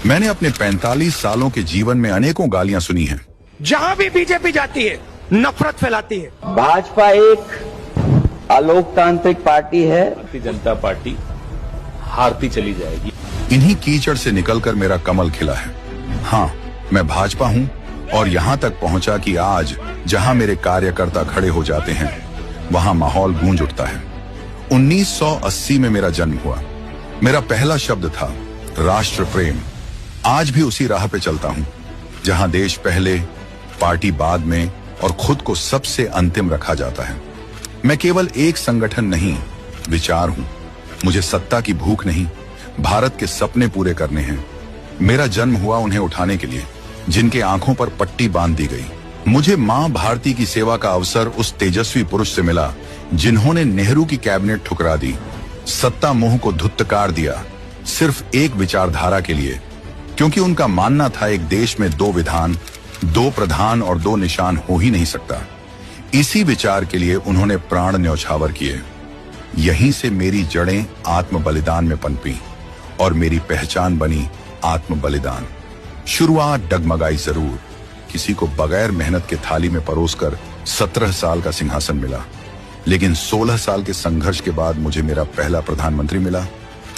मैंने अपने 45 सालों के जीवन में अनेकों गालियां सुनी हैं। जहां भी बीजेपी जाती है नफरत फैलाती है। भाजपा एक अलोकतांत्रिक पार्टी है। भारतीय जनता पार्टी हारती चली जाएगी। इन्हीं कीचड़ से निकलकर मेरा कमल खिला है। हाँ, मैं भाजपा हूं और यहां तक पहुंचा कि आज जहां मेरे कार्यकर्ता खड़े हो जाते हैं वहां माहौल गूंज उठता है। 1980 में मेरा जन्म हुआ। मेरा पहला शब्द था राष्ट्र प्रेम। आज भी उसी राह पे चलता हूं जहां देश पहले, पार्टी बाद में और खुद को सबसे अंतिम रखा जाता है। मैं केवल एक संगठन नहीं, विचार हूं। मुझे सत्ता की भूख नहीं, भारत के सपने पूरे करने हैं। मेरा जन्म हुआ उन्हें उठाने के लिए जिनके आंखों पर पट्टी बांध दी गई। मुझे मां भारती की सेवा का अवसर उस तेजस्वी पुरुष से मिला जिन्होंने नेहरू की कैबिनेट ठुकरा दी, सत्ता मोह को धुत्कार दिया, सिर्फ एक विचारधारा के लिए, क्योंकि उनका मानना था एक देश में 2 विधान, 2 प्रधान और 2 निशान हो ही नहीं सकता। इसी विचार के लिए उन्होंने प्राण न्यौछावर किए। यहीं से मेरी जड़ें आत्म बलिदान में पनपी और मेरी पहचान बनी आत्म बलिदान। शुरुआत डगमगाई जरूर, किसी को बगैर मेहनत के थाली में परोसकर 17 साल का सिंहासन मिला, लेकिन 16 साल के संघर्ष के बाद मुझे मेरा पहला प्रधानमंत्री मिला,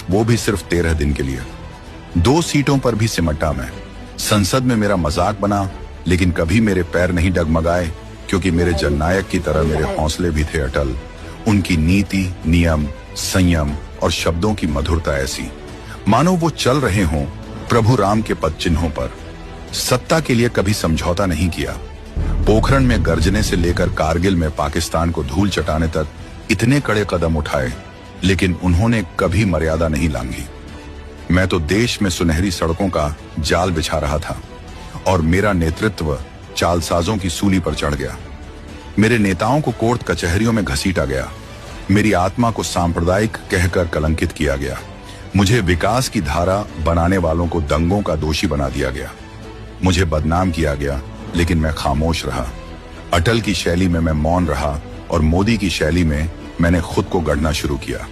वो भी सिर्फ 13 दिन के लिए। 2 सीटों पर भी सिमटा मैं। संसद में मेरा मजाक बना, लेकिन कभी मेरे पैर नहीं डगमगाए, क्योंकि मेरे जननायक की तरह मेरे हौसले भी थे अटल। उनकी नीति, नियम, संयम और शब्दों की मधुरता ऐसी मानो वो चल रहे हों प्रभु राम के पद चिन्हों पर। सत्ता के लिए कभी समझौता नहीं किया। पोखरण में गर्जने से लेकर कारगिल में पाकिस्तान को धूल चटाने तक इतने कड़े कदम उठाए, लेकिन उन्होंने कभी मर्यादा नहीं लांघी। मैं तो देश में सुनहरी सड़कों का जाल बिछा रहा था और मेरा नेतृत्व चालसाजों की सूली पर चढ़ गया। मेरे नेताओं को कोर्ट कचहरियों में घसीटा गया। मेरी आत्मा को सांप्रदायिक कहकर कलंकित किया गया। मुझे विकास की धारा बनाने वालों को दंगों का दोषी बना दिया गया। मुझे बदनाम किया गया, लेकिन मैं खामोश रहा। अटल की शैली में मैं मौन रहा और मोदी की शैली में मैंने खुद को गढ़ना शुरू किया।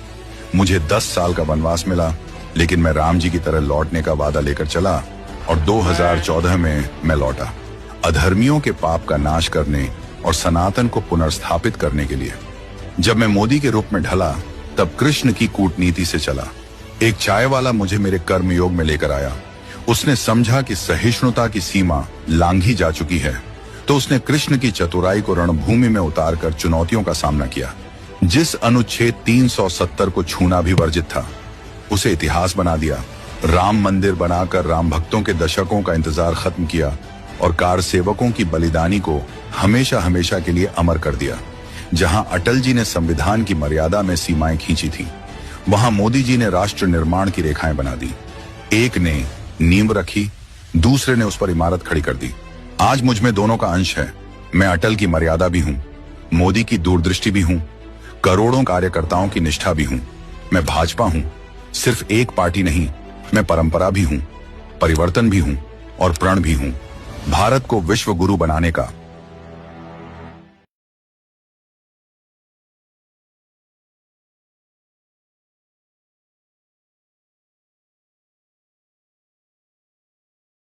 मुझे 10 साल का वनवास मिला, लेकिन मैं राम जी की तरह लौटने का वादा लेकर चला और 2014 में मैं लौटा, अधर्मियों के पाप का नाश करने और सनातन को पुनर्स्थापित करने के लिए। जब मैं मोदी के रूप में ढला, तब कृष्ण की कूटनीति से चला। एक चाय वाला मुझे मेरे कर्मयोग में लेकर आया। उसने समझा कि सहिष्णुता की सीमा लांघी जा चुकी है, तो उसने कृष्ण की चतुराई को रणभूमि में उतारकर चुनौतियों का सामना किया। जिस अनुच्छेद 370 को छूना भी वर्जित था, उसे इतिहास बना दिया। राम मंदिर बनाकर राम भक्तों के दशकों का इंतजार खत्म किया और कार सेवकों की बलिदानी को हमेशा हमेशा के लिए अमर कर दिया। जहां अटल जी ने संविधान की मर्यादा में सीमाएं खींची थी, वहां मोदी जी ने राष्ट्र निर्माण की रेखाएं बना दी। एक ने नींव रखी, दूसरे ने उस पर इमारत खड़ी कर दी। आज मुझ में दोनों का अंश है। मैं अटल की मर्यादा भी हूं, मोदी की दूरदृष्टि भी हूं, करोड़ों कार्यकर्ताओं की निष्ठा भी हूं। मैं भाजपा हूं, सिर्फ एक पार्टी नहीं। मैं परंपरा भी हूं, परिवर्तन भी हूं और प्रण भी हूं। भारत को विश्व गुरु बनाने का